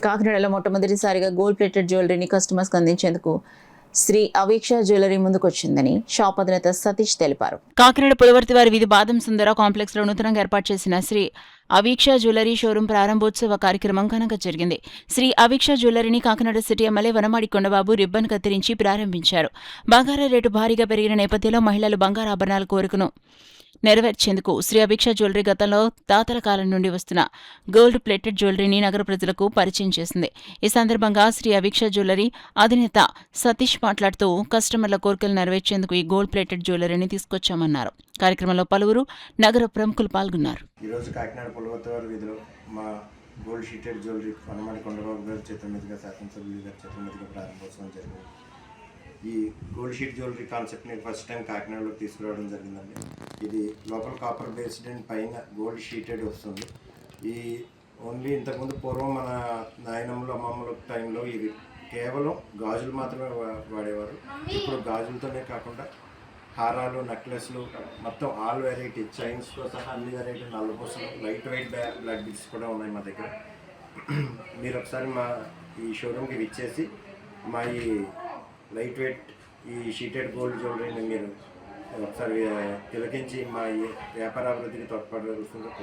కాకినాడలో మొట్టమొదటిసారిగా gold plated జ్యువెలరీని కస్టమర్స్కి అందించేందుకు శ్రీ అవీక్ష జ్యువెలరీ ముందుకొచ్చిందని షాప్ అధినేత సతీష్ తెలిపారు. కాకినాడ పులవర్తి వారి వీధి బాదం సుందర కాంప్లెక్స్ లో నూతనంగా ఏర్పాటు చేసిన శ్రీ అవీక్ష జ్యువెలరీ షోరూం ప్రారంభోత్సవ కార్యక్రమం ఘనంగా జరిగింది. శ్రీ అవీక్ష జ్యువెలరీని Kakinada city MLA Vanamadi Kondababu ribbon కత్తిరించి ప్రారంభించారు. బంగారం రేటు భారీగా పెరిగిన నేపథ్యంలో మహిళలు బంగారు ఆభరణాల కోరికను నెరవేర్చేందుకు శ్రీ అభిక్ష జ్యువెలరీ గతంలో తాతల కాలం నుండి వస్తున్న గోల్డ్ ప్లేటెడ్ జ్యువెలరీని నగర ప్రజలకు పరిచయం చేసింది. ఈ సందర్భంగా శ్రీ అభిక్ష జ్యువెలరీ అధినేత సతీష్ మాట్లాడుతూ కస్టమర్ల కోరికలు నెరవేర్చేందుకు ఈ గోల్డ్ ప్లేటెడ్ జ్యువెలరీని తీసుకొచ్చామన్నారు. కార్యక్రమంలో పలువురు నగర ప్రముఖులు పాల్గొన్నారు. ఈరోజు కాకినాడ పులవర్తివారి వీధిలో మా gold sheeted jewellery Vanamadi Kondababu గారి చేతుల మీదుగా శాసనసభ్యులు గారి చేతుల మీదుగా ప్రారంభోత్సవం జరిగింది. ఈ గోల్డ్ షీట్ జ్యువెలరీ కాన్సెప్ట్ని ఫస్ట్ టైం కాకినాడలోకి తీసుకురావడం జరిగిందండి. ఇది లోకల్ కాపర్ బేస్డ్ అండ్ పైన గోల్డ్ షీటెడ్ వస్తుంది. ఈ ఓన్లీ ఇంతకుముందు పూర్వం మన నాయనమ్మలు అమ్మమ్మల టైంలో ఇది కేవలం గాజులు మాత్రమే వాడేవారు. ఇప్పుడు గాజులతోనే కాకుండా హారాలు, నెక్లెస్లు, మొత్తం ఆల్ వెరైటీ చైన్స్తో సహా అన్ని వెరైటీ నల్లపూసలు, లైట్ వెయిట్ బ్లాక్ బీడ్స్ కూడా ఉన్నాయి మా దగ్గర. మీరు ఒకసారి మా ఈ షోరూమ్కి విచ్చేసి మా ఈ లైట్ వెయిట్ ఈ షీటెడ్ గోల్డ్ జ్యువెలరీని మీరు ఒకసారి తిలకించి మా ఈ వ్యాపార అభివృద్ధికి తోడ్పడవలసిందిగా